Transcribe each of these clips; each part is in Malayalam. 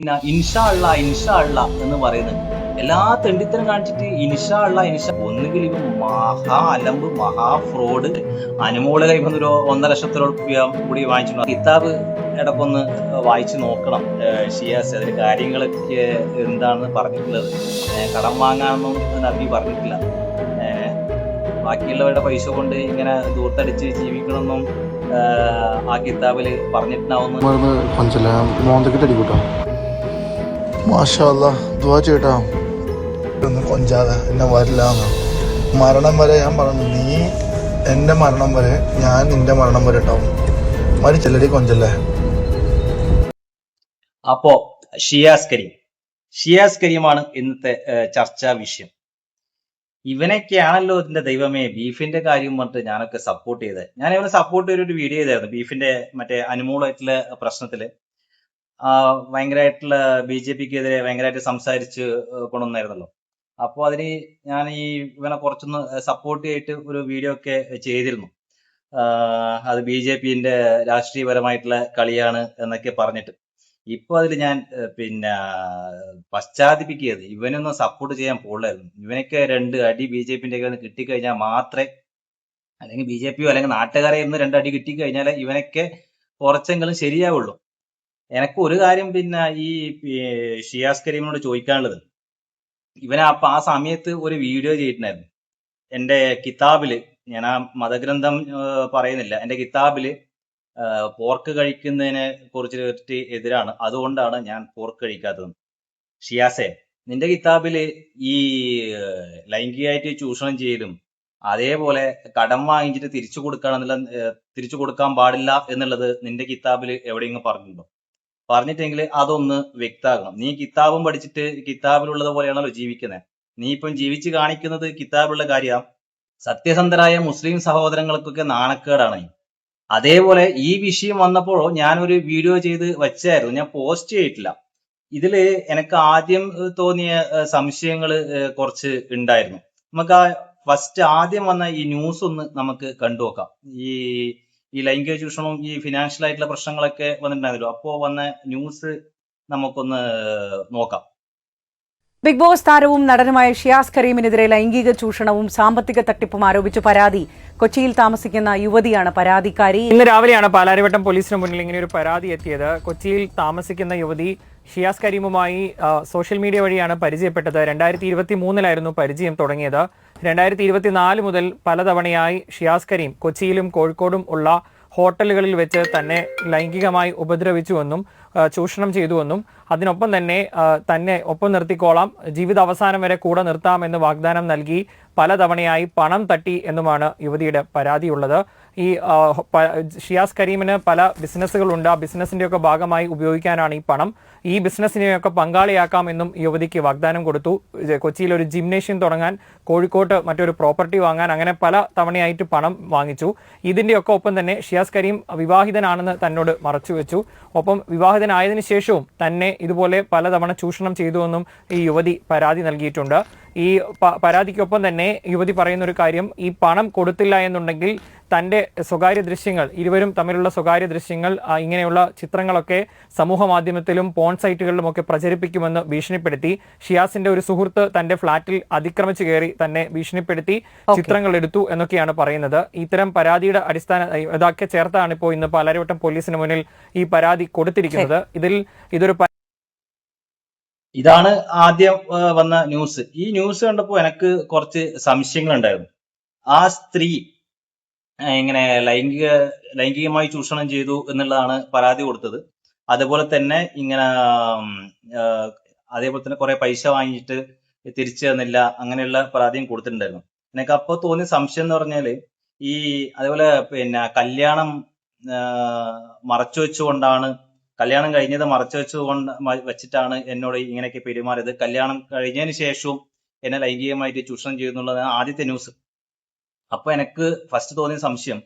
പിന്നെ ഇൻഷാ അള്ളാ ഇൻഷാ അള്ളാ എന്ന് പറയുന്നുണ്ട്. എല്ലാ തെണ്ടിത്തരം കാണിച്ചിട്ട് ഇൻഷാ അള്ളാ ഇൻഷാ, ഒന്നുകിൽ ഇവ മഹാ അലമ്പ്, മഹാ ഫ്രോഡ്. അനുമോള് കൈവന്ന് ഒരു 1,50,000 കൂടി വാങ്ങിച്ചു. കിതാബ് ഇടക്കൊന്ന് വായിച്ചു നോക്കണം ഷിയാസ്. അതിൽ കാര്യങ്ങളൊക്കെ എന്താണെന്ന് പറഞ്ഞിട്ടുള്ളത്. കടം വാങ്ങാനൊന്നും നബി പറഞ്ഞിട്ടില്ല. ബാക്കിയുള്ളവരുടെ പൈസ കൊണ്ട് ഇങ്ങനെ ദൂർത്തടിച്ച് ജീവിക്കണമെന്നും ആ കിതാബില് പറഞ്ഞിട്ടുണ്ടാവുന്നു. ചേട്ടാ ഒന്നും കൊഞ്ചാതെ എന്നെ വരില്ല. മരണം വരെ ഞാൻ പറഞ്ഞു, നീ എന്റെ മരണം വരെ ഞാൻ നിന്റെ മരണം വരെ ഉണ്ടാവും. മരിച്ചല്ലടി കൊഞ്ചല്ലേ. അപ്പോ ഷിയാസ് കരീമാണ് ഇന്നത്തെ ചർച്ചാ വിഷയം. ഇവനൊക്കെയാണല്ലോ ഇതിന്റെ ദൈവമേ ബീഫിന്റെ കാര്യം പറഞ്ഞിട്ട് ഞാനൊക്കെ സപ്പോർട്ട് ചെയ്തത്. ഞാൻ ഇവനെ സപ്പോർട്ട് ചെയ്തൊരു വീഡിയോ ചെയ്തായിരുന്നു ബീഫിന്റെ മറ്റേ അനുമോളായിട്ടുള്ള പ്രശ്നത്തില്. ഭയങ്കരമായിട്ടുള്ള BJPക്ക് എതിരെ ഭയങ്കരമായിട്ട് സംസാരിച്ച് കൊണ്ടുവന്നായിരുന്നല്ലോ. അപ്പോൾ അതിന് ഞാൻ ഇവനെ കുറച്ചൊന്ന് സപ്പോർട്ട് ചെയ്തിട്ട് ഒരു വീഡിയോ ഒക്കെ ചെയ്തിരുന്നു. അത് BJPന്റെ രാഷ്ട്രീയപരമായിട്ടുള്ള കളിയാണ് എന്നൊക്കെ പറഞ്ഞിട്ട്. ഇപ്പൊ അതിൽ ഞാൻ പിന്നെ പശ്ചാത്തപിക്കുകയത് ഇവനൊന്നും സപ്പോർട്ട് ചെയ്യാൻ പോകില്ലായിരുന്നു. ഇവനൊക്കെ 2 അടി BJPന്റെ ഒക്കെ കിട്ടിക്കഴിഞ്ഞാൽ മാത്രമേ, അല്ലെങ്കിൽ BJPയോ അല്ലെങ്കിൽ നാട്ടുകാരെ ഇന്ന് 2 അടി കിട്ടിക്കഴിഞ്ഞാലേ ഇവനൊക്കെ കുറച്ചെങ്കിലും ശരിയാവുള്ളൂ. എനക്ക് ഒരു കാര്യം പിന്നെ ഈ ഷിയാസ് കരീമിനോട് ചോദിക്കാനുള്ളത്, ഇവൻ ആ സമയത്ത് ഒരു വീഡിയോ ചെയ്തിട്ടുണ്ടായിരുന്നു. എന്റെ കിതാബില്, ഞാൻ ആ മതഗ്രന്ഥം പറയുന്നില്ല, എന്റെ കിതാബില് പോർക്ക് കഴിക്കുന്നതിനെ കുറിച്ചിട്ട് എതിരാണ്, അതുകൊണ്ടാണ് ഞാൻ പോർക്ക് കഴിക്കാത്തത്. ഷിയാസെ, നിന്റെ കിതാബില് ഈ ലൈംഗികമായിട്ട് ചൂഷണം ചെയ്യലും അതേപോലെ കടം വാങ്ങിച്ചിട്ട് തിരിച്ചു കൊടുക്കാൻ പാടില്ല എന്നുള്ളത് നിന്റെ കിതാബില് എവിടെയെങ്കിലും പറഞ്ഞിട്ടുണ്ടോ? പറഞ്ഞിട്ടെങ്കിൽ അതൊന്ന് വ്യക്തമാക്കണം. നീ കിതാബും പഠിച്ചിട്ട് കിതാബിലുള്ളത് പോലെയാണല്ലോ ജീവിക്കുന്നത്. നീ ഇപ്പം ജീവിച്ച് കാണിക്കുന്നത് കിതാബിലുള്ള കാര്യമാണ്. സത്യസന്ധരായ മുസ്ലിം സഹോദരങ്ങൾക്കൊക്കെ നാണക്കേടാണ്. അതേപോലെ ഈ വിഷയം വന്നപ്പോഴോ ഞാനൊരു വീഡിയോ ചെയ്ത് വെച്ചായിരുന്നു, ഞാൻ പോസ്റ്റ് ചെയ്തിട്ടില്ല. ഇതില് എനിക്ക് ആദ്യം തോന്നിയ സംശയങ്ങൾ കുറച്ച് ഉണ്ടായിരുന്നു. നമുക്ക് ആ ഫസ്റ്റ് ആദ്യം വന്ന ഈ ന്യൂസ് ഒന്ന് നമുക്ക് കണ്ടുനോക്കാം. ഈ ലൈംഗിക ചൂഷണവും ഈ ഫിനാൻഷ്യൽ ആയിട്ടുള്ള പ്രശ്നങ്ങളൊക്കെ വന്നിട്ടുണ്ടായിരുന്നല്ലോ, അപ്പോ വന്ന ന്യൂസ് നമുക്കൊന്ന് നോക്കാം. ബിഗ് ബോസ് താരവും നടനുമായ ഷിയാസ് കരീമിനെതിരെ ലൈംഗിക ചൂഷണവും സാമ്പത്തിക തട്ടിപ്പും ആരോപിച്ച് പരാതി. കൊച്ചിയിൽ താമസിക്കുന്ന യുവതിയാണ് പരാതിക്കാരി. ഇന്ന് രാവിലെയാണ് പാലാരിവട്ടം പോലീസിന് മുന്നിൽ ഇങ്ങനെ ഒരു പരാതി എത്തിയത്. കൊച്ചിയിൽ താമസിക്കുന്ന യുവതി ഷിയാസ് കരീമുമായി സോഷ്യൽ മീഡിയ വഴിയാണ് പരിചയപ്പെട്ടത്. 2023 പരിചയം തുടങ്ങിയത്. 2024 മുതൽ പലതവണയായി ഷിയാസ് കരീം കൊച്ചിയിലും കോഴിക്കോടും ഉള്ള ഹോട്ടലുകളിൽ വെച്ച് തന്നെ ലൈംഗികമായി ഉപദ്രവിച്ചുവെന്നും ചൂഷണം ചെയ്തുവെന്നും അതിനൊപ്പം തന്നെ ഒപ്പം നിർത്തിക്കോളാം, ജീവിതാവസാനം വരെ കൂടെ നിർത്താമെന്ന് വാഗ്ദാനം നൽകി പലതവണയായി പണം തട്ടി എന്നുമാണ് യുവതിയുടെ പരാതിയുള്ളത്. ഈ ഷിയാസ് കരീമിന് പല ബിസിനസ്സുകളുണ്ട്. ആ ബിസിനസിന്റെയൊക്കെ ഭാഗമായി ഉപയോഗിക്കാനാണ് ഈ പണം. ഈ ബിസിനസ്സിനെയൊക്കെ പങ്കാളിയാക്കാമെന്നും യുവതിക്ക് വാഗ്ദാനം കൊടുത്തു. കൊച്ചിയിൽ ഒരു ജിംനേഷ്യം തുടങ്ങാൻ, കോഴിക്കോട്ട് മറ്റൊരു പ്രോപ്പർട്ടി വാങ്ങാൻ, അങ്ങനെ പല തവണയായിട്ട് പണം വാങ്ങിച്ചു. ഇതിന്റെയൊക്കെ ഒപ്പം തന്നെ ഷിയാസ് കരീം വിവാഹിതനാണെന്ന് തന്നോട് മറച്ചുവെച്ചു. ഒപ്പം വിവാഹിതനായതിനു ശേഷവും തന്നെ ഇതുപോലെ പലതവണ ചൂഷണം ചെയ്തുവെന്നും ഈ യുവതി പരാതി നൽകിയിട്ടുണ്ട്. ഈ പരാതിക്കൊപ്പം തന്നെ യുവതി പറയുന്ന ഒരു കാര്യം, ഈ പണം കൊടുത്തില്ല എന്നുണ്ടെങ്കിൽ തൻ്റെ സ്വകാര്യ ദൃശ്യങ്ങൾ, ഇരുവരും തമ്മിലുള്ള സ്വകാര്യ ദൃശ്യങ്ങൾ, ഇങ്ങനെയുള്ള ചിത്രങ്ങളൊക്കെ സമൂഹ മാധ്യമത്തിലും പോൺ സൈറ്റുകളിലുമൊക്കെ പ്രചരിപ്പിക്കുമെന്ന് ഭീഷണിപ്പെടുത്തി. ഷിയാസിന്റെ ഒരു സുഹൃത്ത് തന്റെ ഫ്ളാറ്റിൽ അതിക്രമിച്ചു കയറി തന്നെ ഭീഷണിപ്പെടുത്തി ചിത്രങ്ങൾ എടുത്തു എന്നൊക്കെയാണ് പറയുന്നത്. ഇത്തരം പരാതിയുടെ ഇതൊക്കെ ചേർത്താണ് ഇപ്പോൾ ഇന്ന് പാലാരിവട്ടം പോലീസിന് മുന്നിൽ ഈ പരാതി കൊടുത്തിരിക്കുന്നത്. ഇതാണ് ആദ്യം വന്ന ന്യൂസ്. ഈ ന്യൂസ് കണ്ടപ്പോൾ എനിക്ക് കുറച്ച് സംശയങ്ങൾ ഉണ്ടായിരുന്നു. ആ സ്ത്രീ ഇങ്ങനെ ലൈംഗികമായി ചൂഷണം ചെയ്തു എന്നുള്ളതാണ് പരാതി കൊടുത്തത്. അതുപോലെ തന്നെ കുറെ പൈസ വാങ്ങിയിട്ട് തിരിച്ചു തന്നില്ല, അങ്ങനെയുള്ള പരാതിയും കൊടുത്തിട്ടുണ്ടായിരുന്നു. എനിക്ക് അപ്പോൾ തോന്നിയ സംശയം എന്ന് പറഞ്ഞാല്, അതേപോലെ പിന്നെ കല്യാണം കഴിഞ്ഞത് വെച്ചിട്ടാണ് എന്നോട് ഇങ്ങനെയൊക്കെ പെരുമാറിയത്. കല്യാണം കഴിഞ്ഞതിന് ശേഷവും എന്നെ ലൈംഗികമായിട്ട് ചൂഷണം ചെയ്യുന്നുള്ളതാണ് ആദ്യത്തെ ന്യൂസ്. അപ്പൊ എനിക്ക് ഫസ്റ്റ് തോന്നിയ സംശയം,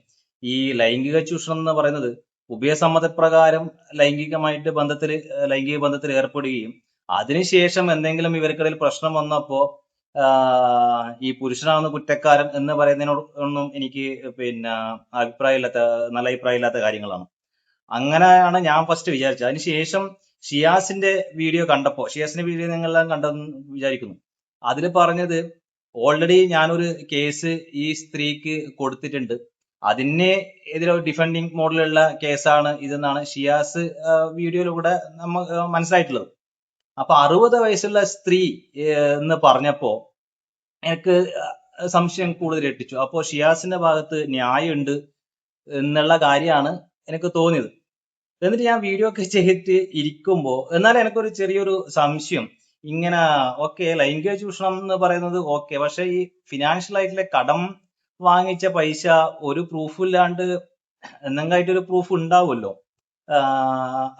ഈ ലൈംഗിക ചൂഷണം എന്ന് പറയുന്നത് ഉഭയസമ്മതപ്രകാരം ലൈംഗിക ബന്ധത്തിൽ ഏർപ്പെടുകയും അതിനുശേഷം എന്തെങ്കിലും ഇവർക്കിടയിൽ പ്രശ്നം വന്നപ്പോ ഈ പുരുഷനാവുന്ന കുറ്റക്കാരൻ എന്ന് പറയുന്നതിനോടൊന്നും എനിക്ക് നല്ല അഭിപ്രായമില്ലാത്ത കാര്യങ്ങളാണ്. അങ്ങനെയാണ് ഞാൻ ഫസ്റ്റ് വിചാരിച്ചത്. അതിനുശേഷം ഷിയാസിന്റെ വീഡിയോ കണ്ടപ്പോൾ, ഷിയാസിന്റെ വീഡിയോ നിങ്ങളെല്ലാം കണ്ടെന്ന് വിചാരിക്കുന്നു. അതിൽ പറഞ്ഞത് ഓൾറെഡി ഞാനൊരു കേസ് ഈ സ്ത്രീക്ക് കൊടുത്തിട്ടുണ്ട്, അതിനെ എതിരെ ഡിഫെൻഡിങ് മോഡലുള്ള കേസാണ് ഇതെന്നാണ് ഷിയാസ് വീഡിയോയിലൂടെ നമുക്ക് മനസ്സിലായിട്ടുള്ളത്. അപ്പൊ 60 വയസ്സുള്ള സ്ത്രീ എന്ന് പറഞ്ഞപ്പോ എനിക്ക് സംശയം കൂടുതൽ എട്ടിച്ചു. അപ്പോ ഷിയാസിന്റെ ഭാഗത്ത് ന്യായമുണ്ട് എന്നുള്ള കാര്യമാണ് എനിക്ക് തോന്നിയത്. എന്നിട്ട് ഞാൻ വീഡിയോ ഒക്കെ ചെയ്തിട്ട് ഇരിക്കുമ്പോ എന്നാലും എനിക്കൊരു ചെറിയൊരു സംശയം, ഇങ്ങനെ ഓക്കെ ലൈംഗിക ചൂഷണം എന്ന് പറയുന്നത് ഓക്കെ, പക്ഷെ ഈ ഫിനാൻഷ്യൽ ആയിട്ടുള്ള കടം വാങ്ങിച്ച പൈസ ഒരു പ്രൂഫ് ഇല്ലാണ്ട് എന്തെങ്കിലുമായിട്ടൊരു പ്രൂഫ് ഉണ്ടാവുമല്ലോ.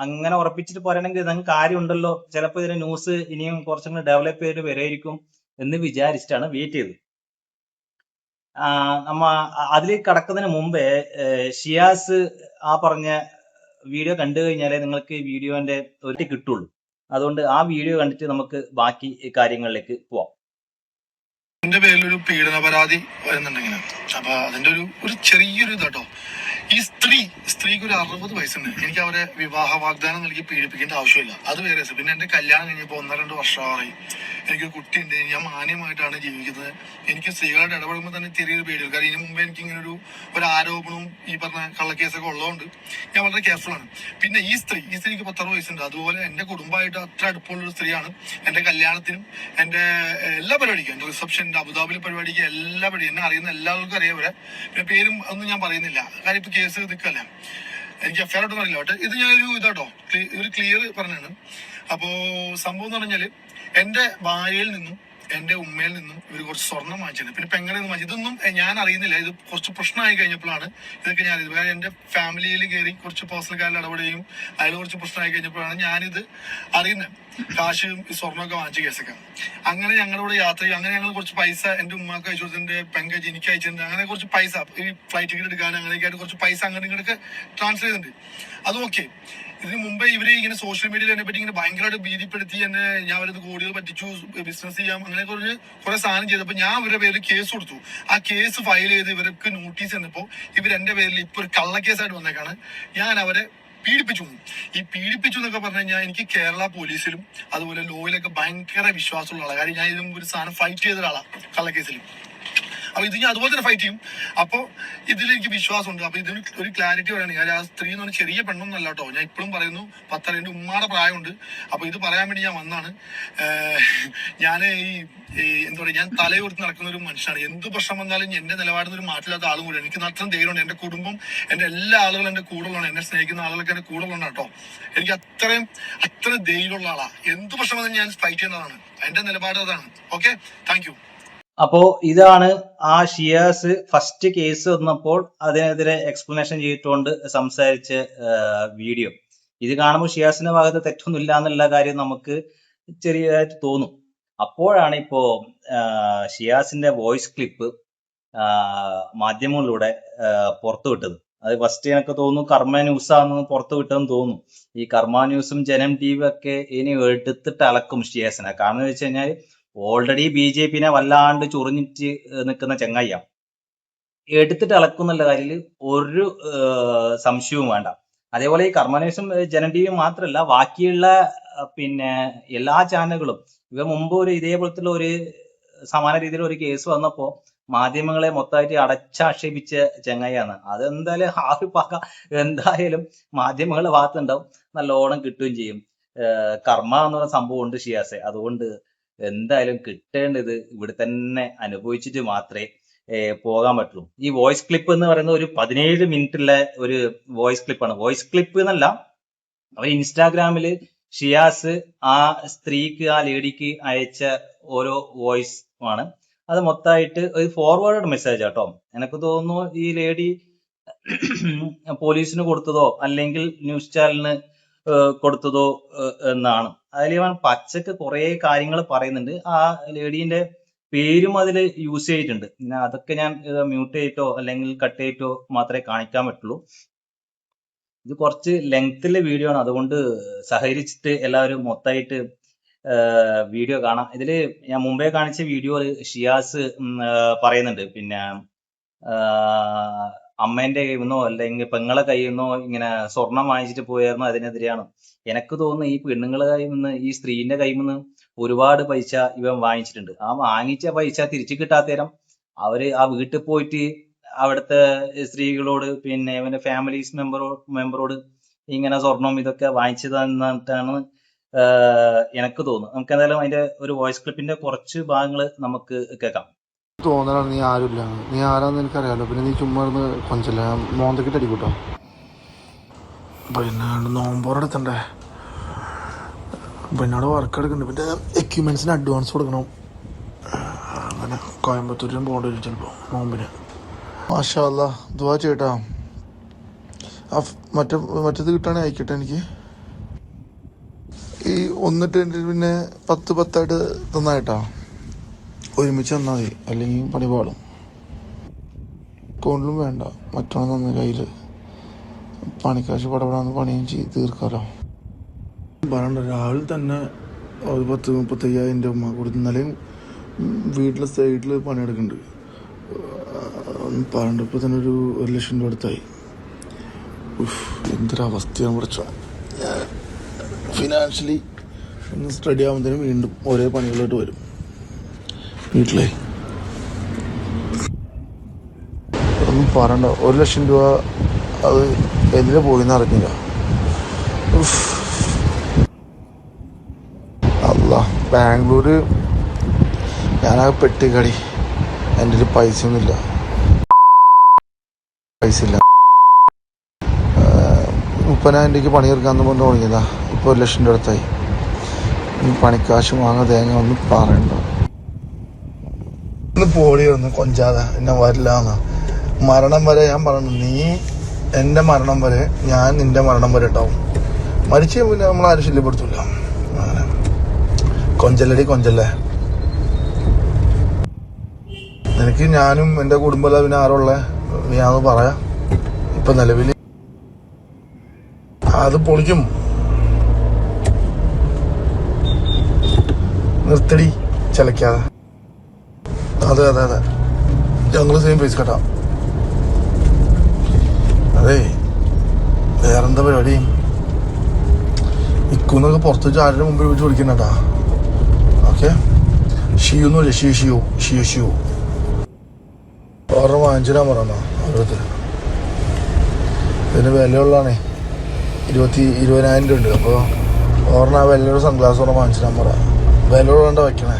അങ്ങനെ ഉറപ്പിച്ചിട്ട് പറയണമെങ്കിൽ നിങ്ങൾക്ക് കാര്യമുണ്ടല്ലോ, ചിലപ്പോൾ ഇതിന്റെ ന്യൂസ് ഇനിയും കുറച്ചും കൂടി ഡെവലപ്പ് ചെയ്തിട്ട് വരെയായിരിക്കും എന്ന് വിചാരിച്ചിട്ടാണ് വെയിറ്റ് ചെയ്തത്. നമ്മ അതിൽ കടക്കുന്നതിന് മുമ്പേ ഷിയാസ് ആ പറഞ്ഞ വീഡിയോ കണ്ടു കഴിഞ്ഞാലേ നിങ്ങൾക്ക് വീഡിയോന്റെ ഒരു കിട്ടുള്ളൂ. അതുകൊണ്ട് ആ വീഡിയോ കണ്ടിട്ട് നമുക്ക് ബാക്കി കാര്യങ്ങളിലേക്ക് പോവാം. എന്റെ പേരിലൊരു പീഡന പരാതി വരുന്നുണ്ടെങ്കിൽ അപ്പൊ അതിന്റെ ഒരു ചെറിയൊരു ഇതാട്ടോ. ഈ സ്ത്രീക്ക് ഒരു 60 വയസ്സുണ്ട്. എനിക്ക് അവരെ വിവാഹ വാഗ്ദാനം നൽകി പീഡിപ്പിക്കേണ്ട ആവശ്യമില്ല, അത് വേറെ. പിന്നെ എന്റെ കല്യാണം കഴിഞ്ഞപ്പോ 1-2 വർഷമായി. എനിക്കൊരു കുട്ടിയുണ്ട്, ഞാൻ മാന്യമായിട്ടാണ് ജീവിക്കുന്നത്. എനിക്ക് സ്ത്രീകളായിട്ട് ഇടപെടുമ്പോൾ തന്നെ ചെറിയൊരു പേടിയുള്ളൂ. കാരണം ഇതിനു മുമ്പ് എനിക്ക് ഇങ്ങനെ ഒരു ആരോപണവും ഈ പറഞ്ഞ കള്ളക്കേസൊക്കെ ഉള്ളതുകൊണ്ട് ഞാൻ വളരെ കെയർഫുള്ളാണ്. പിന്നെ ഈ സ്ത്രീക്ക് 10-60 വയസ്സുണ്ട്. അതുപോലെ എന്റെ കുടുംബമായിട്ട് അത്ര അടുപ്പമുള്ള ഒരു സ്ത്രീയാണ്. എന്റെ കല്യാണത്തിനും എന്റെ എല്ലാ പരിപാടിക്കും, എന്റെ റിസപ്ഷൻ, അബുദാബിയിലെ പരിപാടിക്ക് എല്ലാ പരിപാടിയും എന്നെ അറിയുന്ന എല്ലാവർക്കും അറിയാം. അവരെ പിന്നെ പേരും ഒന്നും ഞാൻ പറയുന്നില്ല, കാര്യം ഇപ്പൊ കേസ് നിൽക്കല്ലേ, എനിക്ക് എഫ്ഐആർ ഒന്നും അറിയില്ല. ബട്ട് ഇത് ഞാനൊരു ഇതാട്ടോ ഒരു ക്ലിയർ പറഞ്ഞാണ്. അപ്പോ സംഭവം എന്ന് പറഞ്ഞാല് എന്റെ ഭാര്യയിൽ നിന്നും എന്റെ ഉമ്മയിൽ നിന്നും ഇവർ കുറച്ച് സ്വർണം വാങ്ങിച്ചിട്ടുണ്ട്. പിന്നെ പെങ്ങളെ നിന്ന് വാങ്ങിച്ചു. ഇതൊന്നും ഞാൻ അറിയുന്നില്ല. ഇത് കുറച്ച് പ്രശ്നമായി കഴിഞ്ഞപ്പോഴാണ് ഇതൊക്കെ ഞാൻ കാരണം എന്റെ ഫാമിലിയിൽ കയറി കുറച്ച് പേഴ്സണൽ കാര്യങ്ങൾ ഇടപെടുകയും അതിൽ കുറച്ച് പ്രശ്നമായി കഴിഞ്ഞപ്പോഴാണ് ഞാനിത് അറിയുന്നത്. കാശും സ്വർണ്ണമൊക്കെ വാങ്ങിച്ച കേസൊക്കെ. അങ്ങനെ ഞങ്ങളോട് യാത്ര ചെയ്യും. അങ്ങനെ ഞങ്ങൾ കുറച്ച് പൈസ എന്റെ ഉമ്മക്ക് അയച്ചു കൊടുത്തിട്ടുണ്ട്, പെങ്കജ് എനിക്ക് അയച്ചിട്ടുണ്ട്. അങ്ങനെ കുറച്ച് പൈസ ഈ ഫ്ലൈറ്റ് ടിക്കറ്റ് എടുക്കാൻ അങ്ങനെയൊക്കെ ആയിട്ട് കുറച്ച് പൈസ അങ്ങോട്ട് ഇങ്ങോട്ടൊക്കെ ട്രാൻസ്ഫർ ചെയ്തിട്ടുണ്ട്. അത് ഓക്കെ. ഇതിന് മുമ്പ് ഇവര് ഇങ്ങനെ സോഷ്യൽ മീഡിയയിൽ എന്നെ പറ്റി ഇങ്ങനെ ഭയങ്കരമായിട്ട് ഭീതിപ്പെടുത്തി എന്നെ, ഞാൻ അവരത് കോടികൾ പറ്റിച്ചു, ബിസിനസ് ചെയ്യാം, അങ്ങനെ കുറെ സാധനം ചെയ്തപ്പോൾ ഞാൻ ഇവരുടെ പേരിൽ കേസ് കൊടുത്തു. ആ കേസ് ഫയൽ ചെയ്ത് ഇവർക്ക് നോട്ടീസ് തന്നപ്പോൾ ഇവരെന്റെ പേരിൽ ഇപ്പൊ ഒരു കള്ളക്കേസായിട്ട് വന്നേക്കാണ്. ഞാൻ അവരെ പീഡിപ്പിച്ചു. ഈ പീഡിപ്പിച്ചു എന്നൊക്കെ പറഞ്ഞു കഴിഞ്ഞാൽ എനിക്ക് കേരള പോലീസിലും അതുപോലെ ലോയിലൊക്കെ ഭയങ്കര വിശ്വാസമുള്ള ആളാണ്. കാര്യം ഞാൻ ഇതിനും ഒരു സാധനം ഫൈറ്റ് ചെയ്ത ഒരാളാണ് കള്ളക്കേസിൽ. അപ്പൊ ഇത് ഞാൻ അതുപോലെ തന്നെ ഫൈറ്റ് ചെയ്യും. അപ്പൊ ഇതിൽ എനിക്ക് വിശ്വാസമുണ്ട്. അപ്പൊ ഇതിന് ഒരു ക്ലാരിറ്റി പറയുകയാണെങ്കിൽ, കാര്യം ആ സ്ത്രീ എന്ന് പറഞ്ഞാൽ ചെറിയ പെണ്ണൊന്നല്ല കേട്ടോ. ഞാൻ ഇപ്പോഴും പറയുന്നു, 10 എന്റെ ഉമ്മാടെ പ്രായമുണ്ട്. അപ്പൊ ഇത് പറയാൻ വേണ്ടി ഞാൻ വന്നാണ്. ഞാൻ എന്താ പറയുക, ഞാൻ തലയോർത്ത് നടക്കുന്ന ഒരു മനുഷ്യനാണ്. എന്ത് പ്രശ്നം വന്നാലും എന്റെ നിലപാടിൽ ഒരു മാറ്റില്ലാത്ത ആളും കൂടെ. എനിക്ക് അത്രയും ധൈര്യമുണ്ട്. എന്റെ കുടുംബം, എന്റെ എല്ലാ ആളുകളും എന്റെ കൂടെ ഉള്ളതാണ്. എന്നെ സ്നേഹിക്കുന്ന ആളുകളൊക്കെ എന്റെ കൂടെ ഉള്ളതാണ് കേട്ടോ. എനിക്ക് അത്രയും ധൈര്യമുള്ള ആളാ. എന്ത് പ്രശ്നം വന്നാലും ഞാൻ ഫൈറ്റ് ചെയ്യുന്നതാണ്. എന്റെ നിലപാട് അതാണ്. Okay, thank you. അപ്പോ ഇതാണ് ആ ഷിയാസ് ഫസ്റ്റ് കേസ് വന്നപ്പോൾ അതിനെതിരെ എക്സ്പ്ലനേഷൻ ചെയ്തിട്ടുകൊണ്ട് സംസാരിച്ച വീഡിയോ. ഇത് കാണുമ്പോൾ ഷിയാസിന്റെ ഭാഗത്ത് തെറ്റൊന്നുമില്ല എന്നുള്ള കാര്യം നമുക്ക് ചെറിയതായിട്ട് തോന്നും. അപ്പോഴാണ് ഇപ്പോ ഷിയാസിന്റെ വോയിസ് ക്ലിപ്പ് മാധ്യമങ്ങളിലൂടെ പുറത്തു വിട്ടത്. അത് ഫസ്റ്റ് എനിക്ക് തോന്നുന്നു കർമ്മ ന്യൂസാണെന്ന് പുറത്തു വിട്ടതെന്ന് തോന്നുന്നു. ഈ കർമ്മ ന്യൂസും ജനം TV ഒക്കെ ഇനി എടുത്തിട്ട് അലക്കും ഷിയാസിനെ. കാരണം എന്ന് വെച്ച് കഴിഞ്ഞാൽ ഓൾറെഡി BJP-നെ വല്ലാണ്ട് ചൊറിഞ്ഞിട്ട് നിൽക്കുന്ന ചെങ്ങയ്യ എടുത്തിട്ട് അളക്കുന്നുള്ള കാര്യത്തിൽ ഒരു സംശയവും വേണ്ട. അതേപോലെ ഈ കർമ്മ ന്യൂസും ജനം TV മാത്രമല്ല, ബാക്കിയുള്ള പിന്നെ എല്ലാ ചാനലുകളും ഇവ മുമ്പ് ഇതേപോലത്തെ ഒരു സമാന രീതിയിൽ ഒരു കേസ് വന്നപ്പോ മാധ്യമങ്ങളെ മൊത്തമായിട്ട് അടച്ചാക്ഷേപിച്ച ചെങ്ങയ്യാണ്. അതെന്തായാലും ആ ഒരു പക എന്തായാലും മാധ്യമങ്ങളുടെ ഭാഗത്തുണ്ടാവും, നല്ലോണം കിട്ടുകയും ചെയ്യും. കർമ്മ എന്ന് പറയുന്ന സംഭവം ഉണ്ട് ഷിയാസെ. അതുകൊണ്ട് എന്തായാലും കിട്ടേണ്ടത് ഇവിടെ തന്നെ അനുഭവിച്ചിട്ട് മാത്രമേ പോകാൻ പറ്റുള്ളൂ. ഈ വോയിസ് ക്ലിപ്പ് എന്ന് പറയുന്നത് ഒരു 17 മിനിറ്റുള്ള ഒരു വോയിസ് ക്ലിപ്പാണ്. വോയിസ് ക്ലിപ്പ് എന്നല്ല, അവർ ഇൻസ്റ്റാഗ്രാമിൽ ഷിയാസ് ആ സ്ത്രീക്ക്, ആ ലേഡിക്ക് അയച്ച ഓരോ വോയിസ് ആണ്. അത് മൊത്തമായിട്ട് ഒരു ഫോർവേഡ് മെസ്സേജ് ആട്ടോ. എനിക്ക് തോന്നുന്നു ഈ ലേഡി പോലീസിന് കൊടുത്തതോ അല്ലെങ്കിൽ ന്യൂസ് ചാനലിന് കൊടുത്തതോ എന്നാണ്. അതിൽ പച്ചക്ക് കുറെ കാര്യങ്ങൾ പറയുന്നുണ്ട്. ആ ലേഡീന്റെ പേരും അതിൽ യൂസ് ചെയ്തിട്ടുണ്ട്. പിന്നെ അതൊക്കെ ഞാൻ മ്യൂട്ട് ചെയ്തിട്ടോ അല്ലെങ്കിൽ കട്ട് ചെയ്തിട്ടോ മാത്രമേ കാണിക്കാൻ പറ്റുള്ളൂ. ഇത് കുറച്ച് ലെങ്ത്തിലെ വീഡിയോ ആണ്, അതുകൊണ്ട് സഹകരിച്ചിട്ട് എല്ലാവരും മൊത്തമായിട്ട് വീഡിയോ കാണാം. ഇതില് ഞാൻ മുമ്പേ കാണിച്ച വീഡിയോ ഷിയാസ് പറയുന്നുണ്ട്, പിന്നെ അമ്മേന്റെ കയ്യിൽ നിന്നോ അല്ലെങ്കിൽ പെങ്ങളെ കയ്യിൽ നിന്നോ ഇങ്ങനെ സ്വർണം വാങ്ങിച്ചിട്ട് പോയായിരുന്നു അതിനെതിരെയാണ്. എനിക്ക് തോന്നുന്നു ഈ പെണ്ണുങ്ങളെ കയ്യിൽ നിന്ന് ഈ സ്ത്രീന്റെ കയ്യിൽ നിന്ന് ഒരുപാട് പൈസ ഇവൻ വാങ്ങിച്ചിട്ടുണ്ട്. ആ വാങ്ങിച്ച പൈസ തിരിച്ചു കിട്ടാത്തേരം അവര് ആ വീട്ടിൽ പോയിട്ട് അവിടുത്തെ സ്ത്രീകളോട് പിന്നെ ഇവന്റെ ഫാമിലീസ് മെമ്പറോട് ഇങ്ങനെ സ്വർണം ഇതൊക്കെ വാങ്ങിച്ചു തന്നിട്ടാണ് എനിക്ക് തോന്നുന്നു. നമുക്ക് എന്തായാലും അതിന്റെ ഒരു വോയിസ് ക്ലിപ്പിന്റെ കുറച്ച് ഭാഗങ്ങൾ നമുക്ക് കേൾക്കാം. തോന്നലാണ് നീ ആരുമില്ല, നീ ആരാന്ന് എനിക്കറിയാലോ. പിന്നെ നീ ചുമ്മാ ഇരുന്ന് കൊഞ്ചല്ല, മോന്തക്കിട്ട് അടിക്കൂട്ടോ. പിന്നെ നോമ്പോറെടുത്തണ്ടേ, പിന്നെ അവിടെ വർക്ക് എടുക്കുന്നുണ്ട്, പിന്നെ എക്യുപ്മെന്റ്സിന് അഡ്വാൻസ് കൊടുക്കണം. അങ്ങനെ കോയമ്പത്തൂരിലും പോകേണ്ടി വരും ചിലപ്പോൾ നോമ്പിന്. മാഷാ അല്ലാ, ദുആ ചെയ്യട്ടാ. മറ്റേത് കിട്ടാണെങ്കിൽ അയക്കട്ടെ എനിക്ക്. ഈ ഒന്നിട്ട് പിന്നെ 10 തന്നായിട്ടാ ഒരുമിച്ച് തന്നാൽ മതി, അല്ലെങ്കിൽ പണി പാടും. അക്കൗണ്ടിലും വേണ്ട, മറ്റൊന്ന് തന്ന കയ്യിൽ പണിക്കാശ് പടപടാന്ന് പണിയും ചെയ്ത് തീർക്കാമല്ലോ. പറയണ്ട, രാവിലെ തന്നെ ഒരു 30-35,000 രൂപ ഉമ്മ കൊടുത്ത്. ഇന്നലെയും വീട്ടിലെ സൈഡിൽ പണിയെടുക്കുന്നുണ്ട്. പറയണ്ട, ഇപ്പോൾ തന്നെ ഒരു 1,00,000 രൂപ അടുത്തായി. എന്തൊരവസ്ഥയാണ് പഠിച്ച. ഫിനാൻഷ്യലി ഒന്ന് സ്റ്റഡി ആകുമ്പോഴത്തേനും വീണ്ടും ഓരോ പണികളായിട്ട് വരും വീട്ടിലെ. ഒന്നും പറയണ്ട, 1,00,000 രൂപ അത് എന്തിനു പോയിന്ന് അറിഞ്ഞില്ല. അല്ല, ബാംഗ്ലൂര് ഞാനാകെ പെട്ടിക്കടി. എൻ്റെ ഒരു പൈസ ഇല്ല. 30,000 രൂപയ്ക്ക് പണി തീർക്കാമെന്ന് പറഞ്ഞു തുടങ്ങിയതാ. ഇപ്പോൾ 1,00,000 രൂപ അടുത്തായി. പണിക്കാശ് വാങ്ങാൻ തേങ്ങ ഒന്നും പറയണ്ട. ഒന്ന് പോടി ഒന്ന് കൊഞ്ചാതെ എന്നെ വരില്ലാന്ന്. മരണം വരെ ഞാൻ പറഞ്ഞു, നീ എൻ്റെ മരണം വരെ ഞാൻ നിൻ്റെ മരണം വരെ ഉണ്ടാവും. മരിച്ചു പിന്നെ നമ്മളാരും ശല്യപ്പെടുത്തില്ല. അങ്ങനെ കൊഞ്ചല്ലേ. എനിക്ക് ഞാനും എൻ്റെ കുടുംബമല്ല പിന്നെ ആരുള്ള ഞാനത് പറയാം. ഇപ്പം നിലവിൽ അത് പൊളിക്കും. നിർത്തടി ചിലക്കാതെ. അതെ ഞങ്ങൾ സെയിം പൈസ കെട്ടാം. അതെ, വേറെന്താ പരിപാടി? ഇക്കുന്നൊക്കെ പുറത്ത് വെച്ച് ആരുടെ മുമ്പിൽ വെച്ച് വിളിക്കണ്ടാ. ഓക്കെ, ഷിയൂന്നല്ലേ, ഷിയു ഓർഡർ വാങ്ങിച്ചിടാൻ പറഞ്ഞോ ഓരോരുത്തർ. ഇതിന് വിലയുള്ളതാണേ, 20,000 രൂപ ഉണ്ട്. അപ്പോൾ ഓർണ വിലയുടെ സൺഗ്ലാസ് ഓർമ്മ വാങ്ങിച്ചിടാൻ പറ. വിലയുള്ളതാണ്ട വയ്ക്കണേ.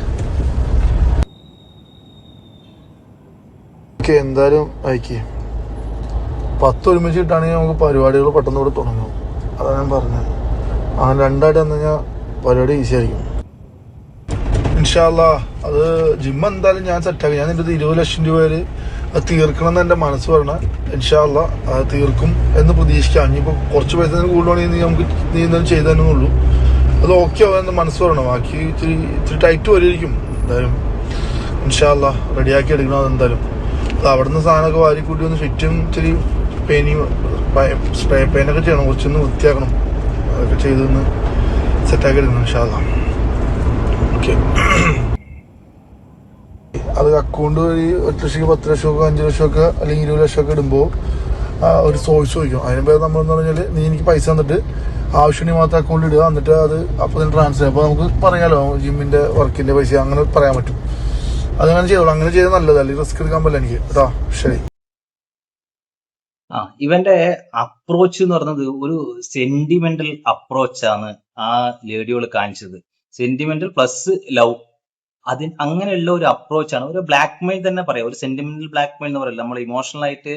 ഓക്കെ, എന്തായാലും അയക്കേ. 10 ഒരുമിച്ച് കിട്ടുകയാണെങ്കിൽ നമുക്ക് പരിപാടികൾ പെട്ടെന്ന് കൂടെ തുടങ്ങും. അതാണ് ഞാൻ പറഞ്ഞത്. അങ്ങനെ 2 വന്നു കഴിഞ്ഞാൽ പരിപാടി ഈസി ആയിരിക്കും. ഇൻഷാ അല്ലാ, അത് ജിമ്മ് എന്തായാലും ഞാൻ സെറ്റാക്കി. ഞാൻ നിൻ്റെ 20,00,000 രൂപയിൽ അത് തീർക്കണം എന്ന് എൻ്റെ മനസ്സ് പറഞ്ഞാൽ ഇൻഷാ അല്ലാ അത് തീർക്കും എന്ന് പ്രതീക്ഷിക്കാം. ഇനിയിപ്പോൾ കുറച്ച് പൈസ കൂടുതലാണെങ്കിൽ നീ എന്തായാലും ചെയ്തു തന്നെയുള്ളൂ. അത് ഓക്കെ ആവാമെന്ന് മനസ്സ് പറയണം. ബാക്കി ഇത്തിരി ടൈറ്റ് വരുമായിരിക്കും. എന്തായാലും ഇൻഷാ അല്ലാ റെഡിയാക്കി എടുക്കണം. അതെന്തായാലും അത് അവിടെ നിന്ന് സാധനമൊക്കെ വാരിക്കൂട്ടി ഒന്ന് ഫിറ്റും ഇത്തിരി സ്പ്രേ പെയിനൊക്കെ ചെയ്യണം. കുറച്ചൊന്ന് വൃത്തിയാക്കണം. അതൊക്കെ ചെയ്തൊന്ന് സെറ്റാക്കി എടുക്കണം ഇൻഷാ അല്ലാ. ഓക്കെ, അത് അക്കൗണ്ട് വഴി 1,00,000, 10,00,000, 5,00,000 അല്ലെങ്കിൽ 20,00,000 ഇടുമ്പോൾ ഒരു സോഴ്സ് ചോദിക്കും. അതിനുമ്പോൾ നമ്മളെന്ന് പറഞ്ഞാൽ നീ എനിക്ക് പൈസ തന്നിട്ട് ആവശ്യമുണ്ടെങ്കിൽ മാത്രം അക്കൗണ്ടിൽ ഇടുക. എന്നിട്ട് അത് അപ്പോൾ തന്നെ ട്രാൻസ്ഫർ. അപ്പോൾ നമുക്ക് പറയാമല്ലോ ജിമ്മിൻ്റെ വർക്കിൻ്റെ പൈസ അങ്ങനെ പറയാൻ പറ്റും. അതങ്ങനെ ചെയ്തോളൂ. അങ്ങനെ ചെയ്താൽ നല്ലത്. അല്ലെങ്കിൽ റിസ്ക് എടുക്കാൻ പറ്റില്ല എനിക്ക് കേട്ടോ. ശരി. ഇവന്റെ അപ്രോച്ച് എന്ന് പറയുന്നത് ഒരു സെന്റിമെന്റൽ അപ്രോച്ചാണ് ആ ലേഡിയോട് കാണിച്ചത്. സെന്റിമെന്റൽ പ്ലസ് ലവ്, അങ്ങനെയുള്ള ഒരു അപ്രോച്ചാണ്. ഒരു ബ്ലാക്ക് മെയിൽ തന്നെ പറയാം. ഒരു സെന്റിമെന്റൽ ബ്ലാക്ക് മെയിൽ എന്ന് പറയില്ല. നമ്മൾ ഇമോഷണൽ ആയിട്ട്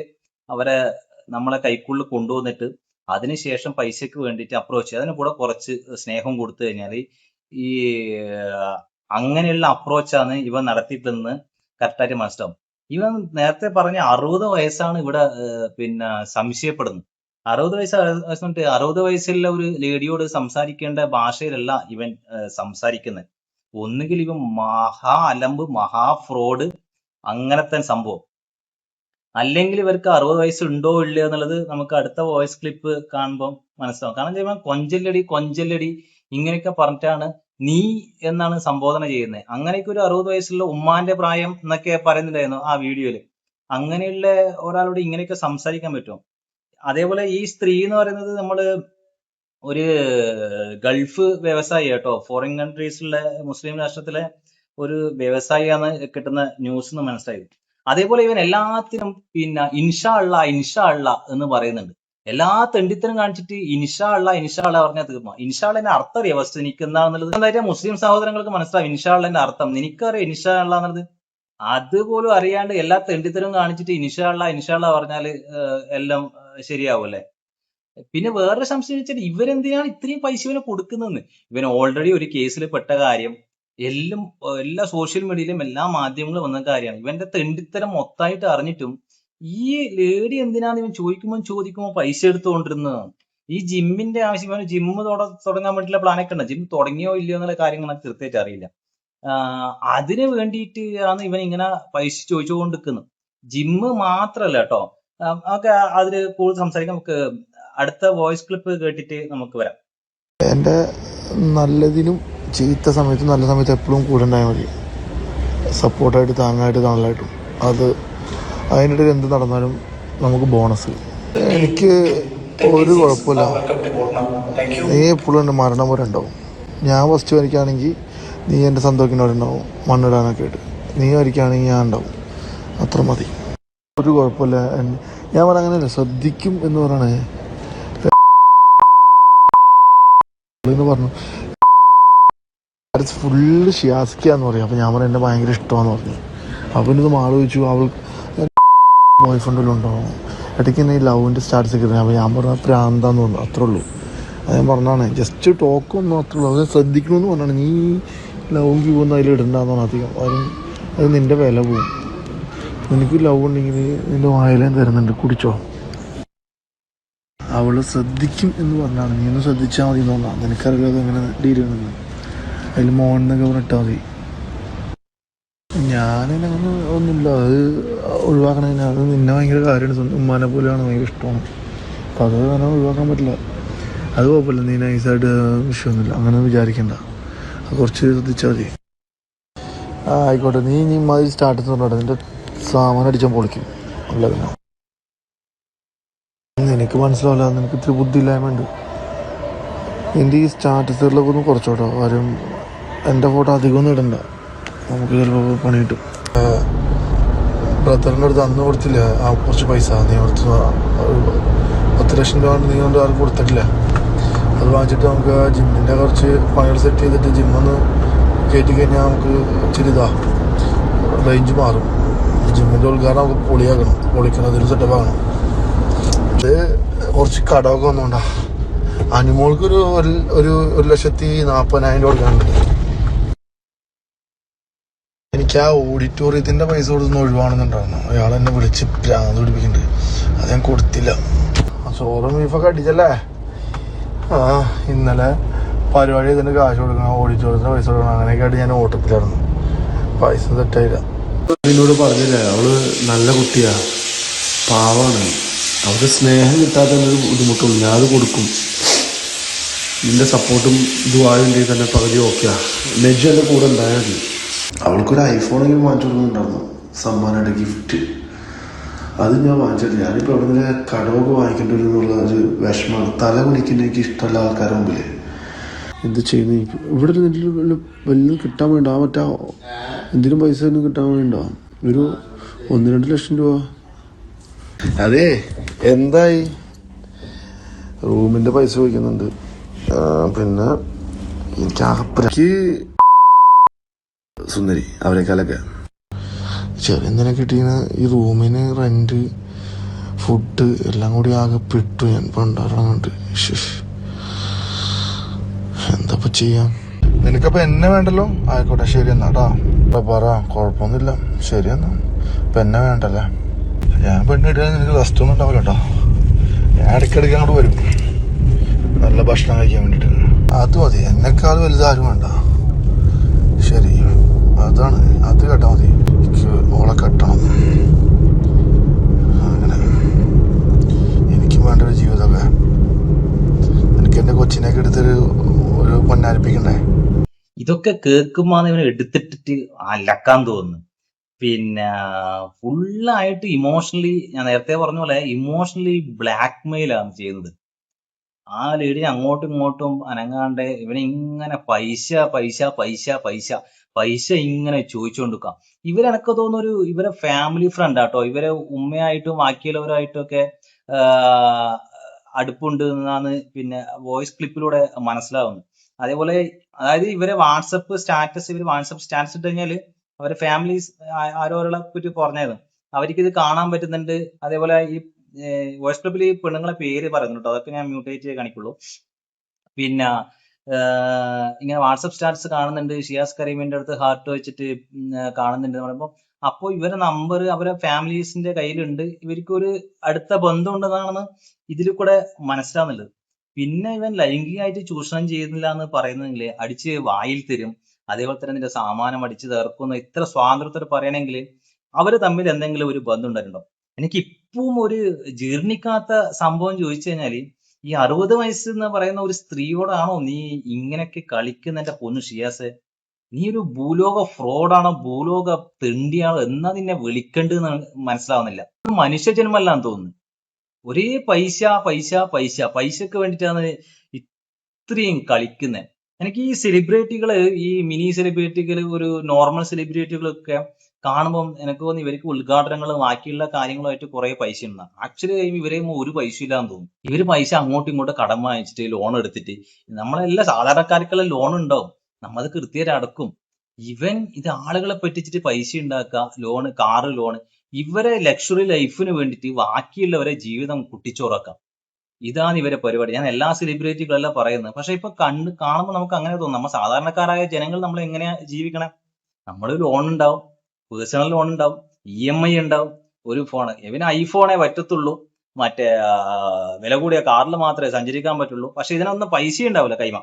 നമ്മളെ കൈക്കുള്ളിൽ കൊണ്ടുവന്നിട്ട് അതിനുശേഷം പൈസക്ക് വേണ്ടിയിട്ട് അപ്രോച്ച്, അതിന് കൂടെ കുറച്ച് സ്നേഹം കൊടുത്തു കഴിഞ്ഞാൽ ഈ അങ്ങനെയുള്ള അപ്രോച്ചാണ് ഇവ നടത്തിയിട്ടെന്ന് കറക്റ്റായിട്ട് മനസ്സിലാവും. ഇവൻ നേരത്തെ പറഞ്ഞ 60 വയസ്സാണ് ഇവിടെ പിന്നെ സംശയപ്പെടുന്നത്. 60 വയസ്സുള്ള ഒരു ലേഡിയോട് സംസാരിക്കേണ്ട ഭാഷയിലല്ല ഇവൻ സംസാരിക്കുന്നത്. ഒന്നുകിൽ ഇവൻ മഹാ അലമ്പ്, മഹാ ഫ്രോഡ്, അങ്ങനത്തെ സംഭവം. അല്ലെങ്കിൽ ഇവർക്ക് 60 വയസ്സുണ്ടോ ഇല്ലയോ എന്നുള്ളത് നമുക്ക് അടുത്ത വോയിസ് ക്ലിപ്പ് കാണുമ്പോൾ മനസ്സിലാവും. കാരണം ഇവൻ കൊഞ്ചല്ലടി ഇങ്ങനെയൊക്കെ പറഞ്ഞിട്ടാണ് നീ എന്നാണ് സംബോധന ചെയ്യുന്നത്. അങ്ങനെയൊക്കെ ഒരു 60 വയസ്സുള്ള ഉമ്മാന്റെ പ്രായം എന്നൊക്കെ പറയുന്നുണ്ടായിരുന്നു ആ വീഡിയോയില്. അങ്ങനെയുള്ള ഒരാളോട് ഇങ്ങനെയൊക്കെ സംസാരിക്കാൻ പറ്റുമോ? അതേപോലെ ഈ സ്ത്രീ എന്ന് പറയുന്നത് നമ്മള് ഒരു ഗൾഫ് വ്യവസായി കേട്ടോ, ഫോറിൻ കൺട്രീസിലെ മുസ്ലിം രാഷ്ട്രത്തിലെ ഒരു വ്യവസായിയാണ് കിട്ടുന്ന ന്യൂസ് എന്ന് മനസ്സിലായത്. അതേപോലെ ഇവൻ എല്ലാത്തിനും പിന്നെ ഇൻഷാ അള്ളാ എന്ന് പറയുന്നുണ്ട്. എല്ലാ തെണ്ടിത്തരം കാണിച്ചിട്ട് ഇൻഷാ അള്ളാ പറഞ്ഞാൽ തീർന്നു. ഇൻഷാ അള്ളാന്റെ അർത്ഥം അറിയാം ഫസ്റ്റ് എനിക്ക് എന്താണെന്നുള്ളത്. എന്താ മുസ്ലിം സഹോദരങ്ങൾക്ക് മനസ്സിലാവും ഇൻഷാ അള്ളാന്റെ അർത്ഥം. നിനക്കറിയാം ഇൻഷാ അള്ളാ എന്നുള്ളത്? അതുപോലും അറിയാണ്ട് എല്ലാ തെണ്ടിത്തരവും കാണിച്ചിട്ട് ഇൻഷാ അള്ളാ പറഞ്ഞാല് എല്ലാം ശരിയാവൂല്ലേ? പിന്നെ വേറൊരു സംശയം വെച്ചാൽ ഇവരെന്തിനാണ് ഇത്രയും പൈസ ഇവന് കൊടുക്കുന്നതെന്ന്. ഇവൻ ഓൾറെഡി ഒരു കേസിൽ പെട്ട കാര്യം എല്ലാ സോഷ്യൽ മീഡിയയിലും എല്ലാ മാധ്യമങ്ങളും വന്ന കാര്യമാണ്. ഇവന്റെ തെണ്ടിത്തരം മൊത്തമായിട്ട് അറിഞ്ഞിട്ടും ഈ ലേഡി എന്തിനാന്ന് ഇവൻ ചോദിക്കുമ്പോൾ പൈസ എടുത്തുകൊണ്ടിരുന്നതാണ്. ഈ ജിമ്മിന്റെ ആവശ്യം, ഇവന് ജിമ്മ് തുടങ്ങാൻ വേണ്ടിയിട്ടുള്ള പ്ലാനൊക്കെ ഉണ്ട്. ജിം തുടങ്ങിയോ ഇല്ലയോ എന്നുള്ള കാര്യങ്ങൾ എനിക്ക് കൃത്യമായിട്ട് അറിയില്ല. അതിന് വേണ്ടിയിട്ട് ആണ് ഇവൻ ഇങ്ങനെ പൈസ ചോദിച്ചുകൊണ്ടിരിക്കുന്നത്. ജിമ്മ് മാത്രല്ല കേട്ടോ. നമുക്ക് അതില് കൂടുതൽ സംസാരിക്കാം. നമുക്ക് അടുത്ത വോയിസ് ക്ലിപ്പ് കേട്ടിട്ട് നമുക്ക് വരാം. എൻ്റെ നല്ലതിനും ചീത്ത സമയത്തും നല്ല സമയത്ത് എപ്പോഴും കൂടെ ഉണ്ടായാൽ മതി. സപ്പോർട്ടായിട്ട്, താങ്ങായിട്ട്, തണലായിട്ടും. അതിനിടയിൽ എന്ത് നടന്നാലും നമുക്ക് ബോണസ്. എനിക്ക് ഒരു കുഴപ്പമില്ല. നീ എപ്പോഴും എൻ്റെ മരണം വരെ ഉണ്ടാവും. ഞാൻ ഫസ്റ്റ് വരയ്ക്കുകയാണെങ്കിൽ നീ എൻ്റെ സന്തോഷത്തിനോടെ ഉണ്ടാവും, മണ്ണിടാനൊക്കെ ആയിട്ട്. നീ വരയ്ക്കുകയാണെങ്കിൽ ഞാൻ ഉണ്ടാവും. അത്ര മതി, ഒരു കുഴപ്പമില്ല. ഞാൻ പറഞ്ഞ അങ്ങനെയല്ല, ശ്രദ്ധിക്കും എന്ന് പറയണേ എന്ന് പറഞ്ഞു. ഫുള്ള് ഷിയാസിക്കാന്ന് പറയും. അപ്പം ഞാൻ പറഞ്ഞു എന്നെ ഭയങ്കര ഇഷ്ടമാണെന്ന് പറഞ്ഞു. അപ്പം ഇത് മാറി ചോദിച്ചു, അവൾ ബോയ് ഫ്രണ്ടിലും ഉണ്ടാവും ഇടയ്ക്ക് തന്നെ ഈ ലവിൻ്റെ സ്റ്റാറ്റസ് ഒക്കെ ഇരുന്നത്. അപ്പോൾ ഞാൻ പറഞ്ഞ പ്രാന്താന്ന് തോന്നുന്നു, അത്രേ ഉള്ളൂ. അത് ഞാൻ പറഞ്ഞാണ്, ജസ്റ്റ് ടോക്കൊന്നും അത്രേ ഉള്ളൂ. അത് ശ്രദ്ധിക്കണമെന്ന് പറഞ്ഞാണ്. നീ ലവും ക്യൂന്ന് അതിൽ ഇടണ്ടെന്ന് പറഞ്ഞാൽ അധികം അത് നിൻ്റെ വില പോവും. നിനക്ക് ലവ് ഉണ്ടെങ്കിൽ നിൻ്റെ വായിലേം തരുന്നുണ്ട്, കുടിച്ചോ. അവൾ ശ്രദ്ധിക്കും എന്ന് പറഞ്ഞാണ്. നീ ഒന്ന് ശ്രദ്ധിച്ചാൽ മതി എന്ന് പറഞ്ഞാൽ. നിനക്കറിയാതെ എങ്ങനെ ഡീൽ ചെയ്യണമെന്ന്. അതിൽ മോനെന്നൊക്കെ പറഞ്ഞിട്ടാൽ മതി. ഞാനങ്ങനെ ഒന്നുമില്ല, അത് ഒഴിവാക്കണതിന്. അത് നിന്നെ ഭയങ്കര കാര്യമാണ്, ഉമ്മാനെ പോലെയാണ്, ഭയങ്കര ഇഷ്ടമാണ്. അപ്പം അത് അങ്ങനെ ഒഴിവാക്കാൻ പറ്റില്ല. അത് കുഴപ്പമില്ല, നീ നൈസായിട്ട് വിഷയമൊന്നുമില്ല, അങ്ങനെ വിചാരിക്കണ്ട. അത് കുറച്ച് ശ്രദ്ധിച്ചാൽ മതി. ആയിക്കോട്ടെ, നീ ഇമ്മാതിരി സ്റ്റാർട്ടസ് പറഞ്ഞാൽ നിൻ്റെ സാമാനം അടിച്ചാൽ പൊളിക്കും. അല്ല പിന്നെ നിനക്ക് മനസ്സിലാവില്ല, നിനക്ക് ഇത്തിരി ബുദ്ധിയില്ലായ്മയുണ്ട്. എൻ്റെ ഈ സ്റ്റാറ്റസുകളിലൊക്കെ ഒന്ന് കുറച്ചോട്ടോ. കാര്യം എൻ്റെ ഫോട്ടോ അധികമൊന്നും ഇടണ്ട, നമുക്ക് ചിലപ്പോൾ പണി കിട്ടും. ബ്രദറിൻ്റെ അടുത്ത് അന്ന് കൊടുത്തില്ല ആ കുറച്ച് പൈസ, നീ കൊടുത്ത് 10 ലക്ഷം രൂപ നീ കൊണ്ട് ആർക്കും കൊടുത്തിട്ടില്ല. അത് വാങ്ങിച്ചിട്ട് നമുക്ക് ജിമ്മിൻ്റെ കുറച്ച് പണികൾ സെറ്റ് ചെയ്തിട്ട് ജിമ്മൊന്ന് കയറ്റി കഴിഞ്ഞാൽ നമുക്ക് ഇച്ചിരി റേഞ്ച് മാറും. ജിമ്മിൻ്റെ ഉദ്ഘാടനം നമുക്ക് പൊളിക്കണം, അതിൽ സെറ്റപ്പാകണം. അത് കുറച്ച് കടമൊക്കെ വന്നോണ്ടാ. അനിമോൾക്കൊരു 1,40,000 കൊടുക്കാനുണ്ട്. എനിക്ക് ആ ഓഡിറ്റോറിയത്തിൻ്റെ പൈസ കൊടുത്തുനിന്ന് ഒഴിവാണെന്നുണ്ടായിരുന്നു. അയാൾ എന്നെ വിളിച്ച് പ്രാന്ത് പിടിപ്പിക്കുന്നുണ്ട്. അത് ഞാൻ കൊടുത്തില്ല. ചോറും ബീഫൊക്കെ അടിച്ചല്ലേ. ഇന്നലെ പരിപാടി ഇതിൻ്റെ കാശ് കൊടുക്കണം, ഓഡിറ്റോറിയത്തിൻ്റെ പൈസ കൊടുക്കണം, അങ്ങനെയൊക്കെ ആയിട്ട് ഞാൻ ഓട്ടത്തിലായിരുന്നു. പൈസ തെറ്റായില്ല. എന്നോട് പറഞ്ഞില്ലേ, അവള് നല്ല കുട്ടിയാ, പാവാണ്. അവർക്ക് സ്നേഹം കിട്ടാത്തതിനൊരു ബുദ്ധിമുട്ടുള്ളൂ. ഞാൻ അത് കൊടുക്കും. നിന്റെ സപ്പോർട്ടും ദുആയുണ്ടെങ്കിൽ തന്നെ പകുതി ഓക്കെയാ. നെജ് എൻ്റെ കൂടെ ഉണ്ടായാൽ മതി. അവൾക്കൊരു ഐഫോണെങ്കിലും വാങ്ങിച്ചു കൊടുക്കുന്നുണ്ടായിരുന്നു സമ്മാനമായിട്ട്, ഗിഫ്റ്റ്. അത് ഞാൻ വാങ്ങിച്ചിട്ടില്ല. ഞാനിപ്പോൾ എവിടെ നിന്ന് കടമൊക്കെ വാങ്ങിക്കേണ്ടി വരും എന്നുള്ള ഒരു വിഷമമാണ്. തല കുലിക്കുന്ന എനിക്ക് ഇഷ്ടമല്ല ആൾക്കാരുടെ മുമ്പിൽ. എന്ത് ചെയ്യുന്നു? ഇവിടെ വലിയ കിട്ടാൻ വേണ്ട, മറ്റാ എന്തിനും പൈസ ഒന്നും കിട്ടാൻ വേണ്ട. ഒരു 1-2 ലക്ഷം രൂപ. അതെ, എന്തായി? റൂമിൻ്റെ പൈസ ചോദിക്കുന്നുണ്ട്. പിന്നെ എനിക്ക് സുന്ദരി അവരെക്കാളൊക്കെ ചെറിയ കിട്ടിയ ഈ റൂമിന് റെന്റ്, ഫുഡ് എല്ലാം കൂടി ആകെ പെട്ടു. ഞാൻ പണ്ടാറങ്ങോട്ട് എന്താ ചെയ്യാം. നിനക്കപ്പോൾ എന്നെ വേണ്ടല്ലോ? ആയിക്കോട്ടെ, ശരി എന്നാ പറ, കുഴപ്പമൊന്നുമില്ല. ശരി എന്നാ, ഇപ്പം എന്നെ വേണ്ടല്ലേ. ഞാൻ പെണ്ണിട്ടാൽ നിനക്ക് റെസ്റ്റ് ഒന്നും ഉണ്ടാവില്ല കേട്ടോ. ഞാൻ ഇടയ്ക്കിടയ്ക്ക് അങ്ങോട്ട് വരും നല്ല ഭക്ഷണം കഴിക്കാൻ വേണ്ടിയിട്ട്. അത് മതി, എന്നെക്കാൾ വലുതാരും വേണ്ട. ശരി, അതാണ്, അത് കേട്ടാൽ മതി. എനിക്ക് ഓളെ കെട്ടണം. അങ്ങനെ എനിക്കും വേണ്ട ഒരു ജീവിതമൊക്കെ. എനിക്ക് എൻ്റെ കൊച്ചിനെയൊക്കെ എടുത്തൊരു പൊന്നാരിപ്പിക്കണ്ടേ. ഇതൊക്കെ കേൾക്കുമ്പോൾ ഇവനെ എടുത്തിട്ടിട്ട് അലക്കാൻ തോന്നുന്നു. പിന്നെ ഫുള്ളായിട്ട് ഇമോഷണലി, ഞാൻ നേരത്തെ പറഞ്ഞ പോലെ ഇമോഷണലി ബ്ലാക്ക്മെയിലാണ് ചെയ്യുന്നത്. ആ ലേഡിനെ അങ്ങോട്ടും ഇങ്ങോട്ടും അനങ്ങാണ്ട് ഇവനെ ഇങ്ങനെ പൈസ പൈസ പൈസ പൈസ പൈസ ഇങ്ങനെ ചോദിച്ചുകൊണ്ടിരിക്കാം. ഇവരെനക്ക് തോന്നുന്നു ഇവരെ ഫാമിലി ഫ്രണ്ട് ആട്ടോ. ഇവരെ ഉമ്മയായിട്ടും ബാക്കിയുള്ളവരായിട്ടും ഒക്കെ അടുപ്പുണ്ട് എന്നാണ് പിന്നെ വോയിസ് ക്ലിപ്പിലൂടെ മനസ്സിലാവുന്നത്. അതേപോലെ അതായത് ഇവർ വാട്സപ്പ് സ്റ്റാറ്റസ് ഇട്ട് കഴിഞ്ഞാല് അവരെ ഫാമിലീസ് ആരോരെ പറ്റി പറഞ്ഞായിരുന്നു, അവർക്ക് ഇത് കാണാൻ പറ്റുന്നുണ്ട്. അതേപോലെ ഈ വോയിസ് ക്ലിപ്പിൽ ഈ പെണ്ണുങ്ങളെ പേര് പറയുന്നുണ്ട്, അതൊക്കെ ഞാൻ മ്യൂട്ടേറ്റ് കാണിക്കുള്ളൂ. പിന്നെ ഇങ്ങനെ വാട്സപ്പ് സ്റ്റാറ്റസ് കാണുന്നുണ്ട്, ഷിയാസ് കരീമിന്റെ അടുത്ത് ഹാർട്ട് വെച്ചിട്ട് കാണുന്നുണ്ട് എന്ന് പറയുമ്പോൾ, അപ്പോൾ ഇവരെ നമ്പർ അവരെ ഫാമിലീസിന്റെ കയ്യിലുണ്ട്, ഇവർക്ക് ഒരു അടുത്ത ബന്ധം ഉണ്ടെന്നാണ് ഇതിൽ കൂടെ മനസ്സിലാവുന്നുള്ളത്. പിന്നെ ഇവൻ ലൈംഗികമായിട്ട് ചൂഷണം ചെയ്യുന്നില്ല എന്ന് പറയുന്നെങ്കിൽ അടിച്ച് വായിൽ തരും, അതേപോലെ തന്നെ നിന്റെ സാമാനം അടിച്ച് തീർക്കുന്ന ഇത്ര സ്വാതന്ത്ര്യത്തോടെ പറയണമെങ്കിൽ അവര് തമ്മിൽ എന്തെങ്കിലും ഒരു ബന്ധം ഉണ്ടായിട്ടുണ്ടോ? എനിക്ക് ഇപ്പം ഒരു ജീർണിക്കാത്ത സംഭവം ചോദിച്ചു കഴിഞ്ഞാല്, ഈ 60 വയസ്സ് എന്ന് പറയുന്ന ഒരു സ്ത്രീയോടാണോ നീ ഇങ്ങനെയൊക്കെ കളിക്കുന്നതിന്റെ പൊന്നു ഷിയാസ്? നീ ഒരു ഭൂലോക ഫ്രോഡാണോ, ഭൂലോക തെണ്ടിയാണോ, എന്നാ നിന്നെ വിളിക്കേണ്ടതെന്ന് മനസ്സിലാവുന്നില്ല. മനുഷ്യജന്മല്ലാന്ന് തോന്നുന്നു. ഒരേ പൈസ പൈസ പൈസ പൈസക്ക് വേണ്ടിയിട്ടാണ് ഇത്രയും കളിക്കുന്നത്. എനിക്ക് ഈ സെലിബ്രിറ്റികള്, ഈ മിനി സെലിബ്രിറ്റികള്, ഒരു നോർമൽ സെലിബ്രിറ്റികളൊക്കെ കാണുമ്പോൾ എനിക്ക് തോന്നുന്നു ഇവർക്ക് ഉദ്ഘാടനങ്ങളും ബാക്കിയുള്ള കാര്യങ്ങളുമായിട്ട് കുറെ പൈസ ഉണ്ടാകും. ആക്ച്വലി ഇവരെ ഒരു പൈസ ഇല്ലാന്ന് തോന്നുന്നു. ഇവര് പൈസ അങ്ങോട്ടും ഇങ്ങോട്ടും കടം വാങ്ങിച്ചിട്ട് ലോൺ എടുത്തിട്ട്, നമ്മളെല്ലാം സാധാരണക്കാർക്കെല്ലാം ലോൺ ഉണ്ടാവും, നമ്മളത് കൃത്യമായിട്ട് അടക്കും. ഇത് ആളുകളെ പറ്റിച്ചിട്ട് പൈസ ഉണ്ടാക്കുക, ലോണ്, കാറ് ലോണ്, ഇവരെ ലക്ഷറി ലൈഫിന് വേണ്ടിയിട്ട് ബാക്കിയുള്ളവരെ ജീവിതം കുട്ടിച്ചോറാക്കാം. ഇതാണ് ഇവരെ പരിപാടി. ഞാൻ എല്ലാ സെലിബ്രിറ്റികളെല്ലാം പറയുന്നത്. പക്ഷെ ഇപ്പൊ കാണുമ്പോൾ നമുക്ക് അങ്ങനെ തോന്നും, നമ്മൾ സാധാരണക്കാരായ ജനങ്ങൾ നമ്മൾ എങ്ങനെയാ ജീവിക്കണം? നമ്മൾ ലോൺ ഉണ്ടാവും, പേഴ്സണൽ ലോൺ ഉണ്ടാവും, EMI ഉണ്ടാവും, ഒരു ഫോൺ, ഇവന് ഐഫോണേ പറ്റത്തുള്ളൂ, മറ്റേ വില കൂടിയ കാറിൽ മാത്രമേ സഞ്ചരിക്കാൻ പറ്റുള്ളൂ. പക്ഷെ ഇതിനൊന്നും പൈസ ഉണ്ടാവില്ല കൈമ.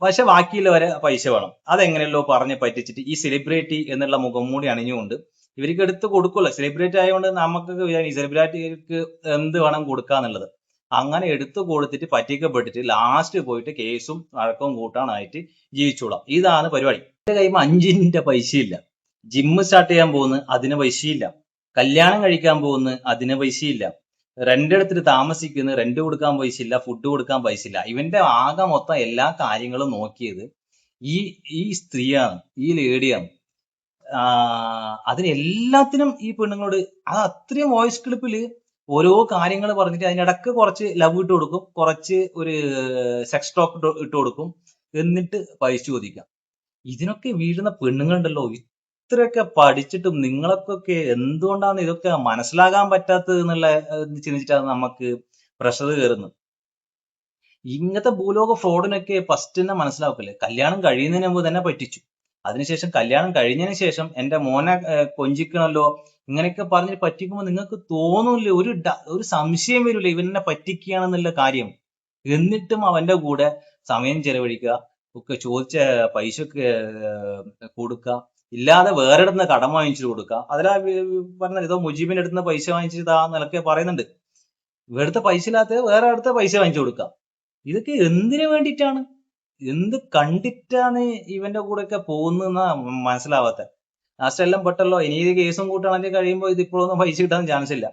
പക്ഷെ ബാക്കിയുള്ളവരെ പൈസ വേണം. അതെങ്ങനെയല്ലോ പറഞ്ഞ് പറ്റിച്ചിട്ട് ഈ സെലിബ്രിറ്റി എന്നുള്ള മുഖം മൂടി അണിഞ്ഞുകൊണ്ട് ഇവർക്ക് എടുത്ത് കൊടുക്കുമല്ലോ. സെലിബ്രിറ്റി ആയതുകൊണ്ട് നമുക്ക് ഈ സെലിബ്രിറ്റിക്ക് എന്ത് വേണം കൊടുക്കാന്നുള്ളത്. അങ്ങനെ എടുത്തു കൊടുത്തിട്ട് പറ്റിക്കപ്പെട്ടിട്ട് ലാസ്റ്റ് പോയിട്ട് കേസും വഴക്കവും കൂട്ടാനായിട്ട് ജീവിച്ചോളാം. ഇതാണ് പരിപാടി. എന്റെ കൈമ 5 പൈസയില്ല. ജിമ്മ് സ്റ്റാർട്ട് ചെയ്യാൻ പോകുന്നു, അതിന് പൈസയില്ല. കല്യാണം കഴിക്കാൻ പോകുന്നു, അതിന് പൈസയില്ല. റെന്റ് എടുത്തിട്ട് താമസിക്കുന്നു, റെന്റ് കൊടുക്കാൻ പൈസയില്ല, ഫുഡ് കൊടുക്കാൻ പൈസയില്ല. ഇവന്റെ ആകെ മൊത്തം എല്ലാ കാര്യങ്ങളും നോക്കിയത് ഈ സ്ത്രീയാണ്, ഈ ലേഡിയാണ്. അതിനെല്ലാത്തിനും ഈ പെണ്ണുങ്ങളോട് അത് അത്രയും വോയിസ് ക്ലിപ്പിൽ ഓരോ കാര്യങ്ങൾ പറഞ്ഞിട്ട് അതിനിടക്ക് കുറച്ച് ലവ് ഇട്ട് കൊടുക്കും, കുറച്ച് ഒരു സെക്സ് ടോക്ക് ഇട്ട് കൊടുക്കും, എന്നിട്ട് പൈസ ചോദിക്കാം. ഇതിനൊക്കെ വീഴുന്ന പെണ്ണുങ്ങളുണ്ടല്ലോ, ഇത്രയൊക്കെ പഠിച്ചിട്ടും നിങ്ങൾക്കൊക്കെ എന്തുകൊണ്ടാണ് ഇതൊക്കെ മനസ്സിലാകാൻ പറ്റാത്തത് എന്നുള്ള ചിന്തിച്ചിട്ടാണ് നമുക്ക് പ്രഷർ കയറുന്നത്. ഇങ്ങനത്തെ ഭൂലോക ഫ്രോഡിനൊക്കെ ഫസ്റ്റ് തന്നെ മനസ്സിലാക്കില്ലേ, കല്യാണം കഴിയുന്നതിന് മുമ്പ് തന്നെ പറ്റിച്ചു. അതിനുശേഷം കല്യാണം കഴിഞ്ഞതിന് ശേഷം എന്റെ മോനെ കൊഞ്ചിക്കണല്ലോ, ഇങ്ങനെയൊക്കെ പറഞ്ഞ് പറ്റിക്കുമ്പോൾ നിങ്ങൾക്ക് തോന്നൂല്ലേ, ഒരു സംശയം വരില്ലേ ഇവനെ പറ്റിക്കുകയാണെന്നുള്ള കാര്യം. എന്നിട്ടും അവന്റെ കൂടെ സമയം ചെലവഴിക്കുക, ഒക്കെ ചോദിച്ച പൈസ ഒക്കെ കൊടുക്കുക, ഇല്ലാതെ വേറെ അടുത്ത് കടം വാങ്ങിച്ചു കൊടുക്കുക. അതിലാ പറഞ്ഞത് ഏതോ മുജീബിന്റെ അടുത്ത് പൈസ വാങ്ങിച്ചിട്ട് ആ നിലക്കെ പറയുന്നുണ്ട്. ഇവിടുത്തെ പൈസ ഇല്ലാത്ത വേറെ അടുത്ത പൈസ വാങ്ങിച്ചു കൊടുക്കുക. ഇതൊക്കെ എന്തിനു വേണ്ടിയിട്ടാണ്, എന്ത് കണ്ടിട്ടാണ് ഇവന്റെ കൂടെ ഒക്കെ പോകുന്നതെന്നാ മനസ്സിലാവാത്ത. ലാസ്റ്റ് എല്ലാം പെട്ടല്ലോ. ഇനി ഇത് കേസും കൂട്ടാണെങ്കിൽ കഴിയുമ്പോൾ ഇത് ഇപ്പോഴൊന്നും പൈസ കിട്ടാൻ ചാൻസ് ഇല്ല.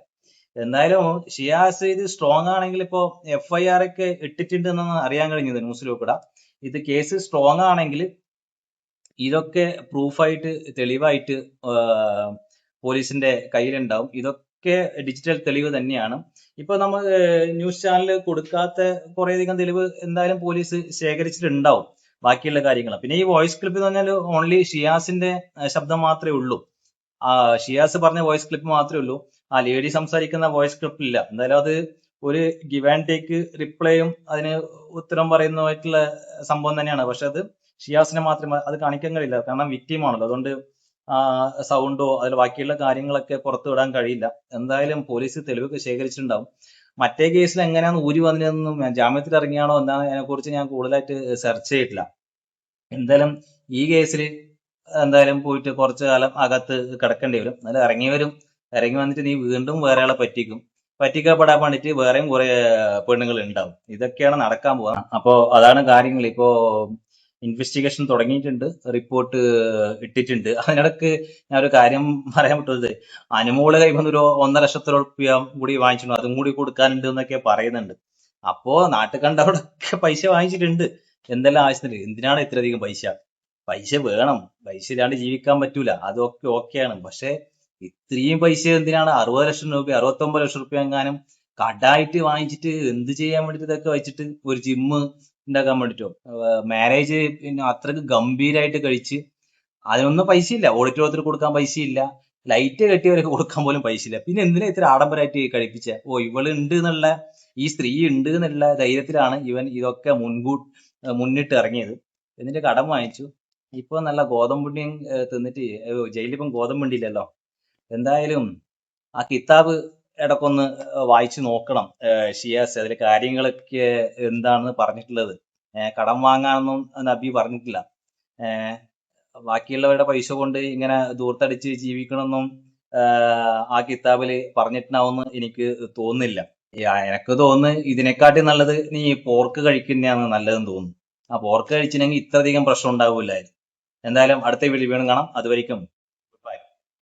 എന്തായാലും ഷിയാസ് ഇത് സ്ട്രോങ് ആണെങ്കിൽ ഇപ്പോ FIR ഒക്കെ ഇട്ടിട്ടുണ്ടെന്നാണ് അറിയാൻ കഴിഞ്ഞത് ന്യൂസിലൂടെ. ഇത് കേസ് സ്ട്രോങ് ആണെങ്കിൽ ഇതൊക്കെ പ്രൂഫായിട്ട്, തെളിവായിട്ട് പോലീസിന്റെ കയ്യിലുണ്ടാവും. ഇതൊക്കെ ഡിജിറ്റൽ തെളിവ് തന്നെയാണ്. ഇപ്പൊ നമ്മൾ ന്യൂസ് ചാനൽ കൊടുക്കാത്ത കുറേയധികം തെളിവ് എന്തായാലും പോലീസ് ശേഖരിച്ചിട്ടുണ്ടാവും, ബാക്കിയുള്ള കാര്യങ്ങൾ. പിന്നെ ഈ വോയിസ് ക്ലിപ്പ് എന്ന് പറഞ്ഞാൽ ഓൺലി ഷിയാസിന്റെ ശബ്ദം മാത്രമേ ഉള്ളൂ. ഷിയാസ് പറഞ്ഞ വോയിസ് ക്ലിപ്പ് മാത്രമേ ഉള്ളൂ. ആ ലേഡി സംസാരിക്കുന്ന വോയിസ് ക്ലിപ്പ് ഇല്ല. എന്തായാലും അത് ഒരു ഗിവ് ആൻഡ് ടേക്ക് റിപ്ലൈയും അതിന് ഉത്തരം പറയുന്നതായിട്ടുള്ള സംഭവം തന്നെയാണ്. പക്ഷെ അത് ഷിയാസിനെ മാത്രമേ അത് കാണിക്കാൻ കഴിയില്ല, കാരണം വിക്ടിം ആണല്ലോ. അതുകൊണ്ട് സൗണ്ടോ അതിൽ ബാക്കിയുള്ള കാര്യങ്ങളൊക്കെ പുറത്തു വിടാൻ കഴിയില്ല. എന്തായാലും പോലീസ് തെളിവൊക്കെ ശേഖരിച്ചിട്ടുണ്ടാവും. മറ്റേ കേസിൽ എങ്ങനെയാണ് ഊരി വന്നതെന്നും ജാമ്യത്തിൽ ഇറങ്ങിയാണോ എന്നാണ് അതിനെക്കുറിച്ച് ഞാൻ കൂടുതലായിട്ട് സെർച്ച് ചെയ്തിട്ടില്ല. എന്തായാലും ഈ കേസിൽ എന്തായാലും പോയിട്ട് കുറച്ചു കാലം അകത്ത് കിടക്കേണ്ടി വരും. എന്നാലും ഇറങ്ങി വന്നിട്ട് നീ വീണ്ടും വേറെ ആളെ പറ്റിക്കപ്പെടാൻ വേണ്ടിയിട്ട് വേറെയും കുറെ പെണ്ണുങ്ങൾ ഉണ്ടാവും. ഇതൊക്കെയാണ് നടക്കാൻ പോകുന്നത്. അപ്പോ അതാണ് കാര്യങ്ങൾ. ഇപ്പോ ഇൻവെസ്റ്റിഗേഷൻ തുടങ്ങിയിട്ടുണ്ട്, റിപ്പോർട്ട് ഇട്ടിട്ടുണ്ട്. അതിനിടക്ക് ഞാനൊരു കാര്യം പറയാൻ പറ്റുന്നത്, അനുമോള് കൈവന്ന് ഒരു 1.5 ലക്ഷത്തോളം റുപ്യ കൂടി വാങ്ങിച്ചിട്ടുണ്ട്, അതും കൂടി കൊടുക്കാനുണ്ട് എന്നൊക്കെ പറയുന്നുണ്ട്. അപ്പോ നാട്ടിൽ കണ്ടവിടൊക്കെ പൈസ വാങ്ങിച്ചിട്ടുണ്ട് എന്തെല്ലാം ആവശ്യത്തിന്. എന്തിനാണ് ഇത്രയധികം പൈസ? പൈസ വേണം, പൈസ ഇല്ലാണ്ട് ജീവിക്കാൻ പറ്റൂല, അതൊക്കെ ഓക്കെയാണ്. പക്ഷെ ഇത്രയും പൈസ എന്തിനാണ്? 60 ലക്ഷം രൂപ 69 ലക്ഷം റുപ്യ എങ്ങാനും കടായിട്ട് വാങ്ങിച്ചിട്ട് എന്ത് ചെയ്യാൻ വേണ്ടിട്ട് ഇതൊക്കെ വെച്ചിട്ട്? ഒരു ജിമ്മ് ഉണ്ടാക്കാൻ വേണ്ടിട്ടോ? മാരേജ് പിന്നെ അത്രക്ക് ഗംഭീരമായിട്ട് കഴിച്ച് അതിനൊന്നും പൈസയില്ല, ഓഡിറ്റോറിയത്തിൽ കൊടുക്കാൻ പൈസയില്ല, ലൈറ്റ് കെട്ടിയവർക്ക് കൊടുക്കാൻ പോലും പൈസയില്ല. പിന്നെ എന്തിനാ ഇത്ര ആഡംബരമായിട്ട് കഴിപ്പിച്ച? ഇവള് ഉണ്ട് എന്നുള്ള, ഈ സ്ത്രീ ഉണ്ട് എന്നുള്ള ധൈര്യത്തിലാണ് ഇവൻ ഇതൊക്കെ മുന്നിട്ട് ഇറങ്ങിയത്. എന്നിട്ട് കടം വാങ്ങിച്ചു. ഇപ്പൊ നല്ല ഗോതമ്പുണ്ണിയും തിന്നിട്ട് ജയിലിപ്പം ഗോതമ്പുണ്ടില്ലല്ലോ. എന്തായാലും ആ കിതാബ് ഇടക്കൊന്ന് വായിച്ചു നോക്കണം ഷിയാസ്. അതിലെ കാര്യങ്ങളൊക്കെ എന്താണെന്ന് പറഞ്ഞിട്ടുള്ളത്. കടം വാങ്ങാനൊന്നും നബി പറഞ്ഞിട്ടില്ല. ബാക്കിയുള്ളവരുടെ പൈസ കൊണ്ട് ഇങ്ങനെ ദൂർത്തടിച്ച് ജീവിക്കണമെന്നും ആ കിതാബില് പറഞ്ഞിട്ടുണ്ടാവുമെന്ന് എനിക്ക് തോന്നുന്നില്ല. എനക്ക് തോന്നുന്നു ഇതിനെക്കാട്ടി നല്ലത് നീ പോർക്ക് കഴിക്കുന്നതാണ് നല്ലതെന്ന് തോന്നുന്നു. ആ പോർക്ക് കഴിച്ചില്ലെങ്കിൽ ഇത്രയധികം പ്രശ്നം ഉണ്ടാവില്ലായിരുന്നു. എന്തായാലും അടുത്ത വീഡിയോ വീണ്ടും കാണാം. അതുവരെയ്ക്കും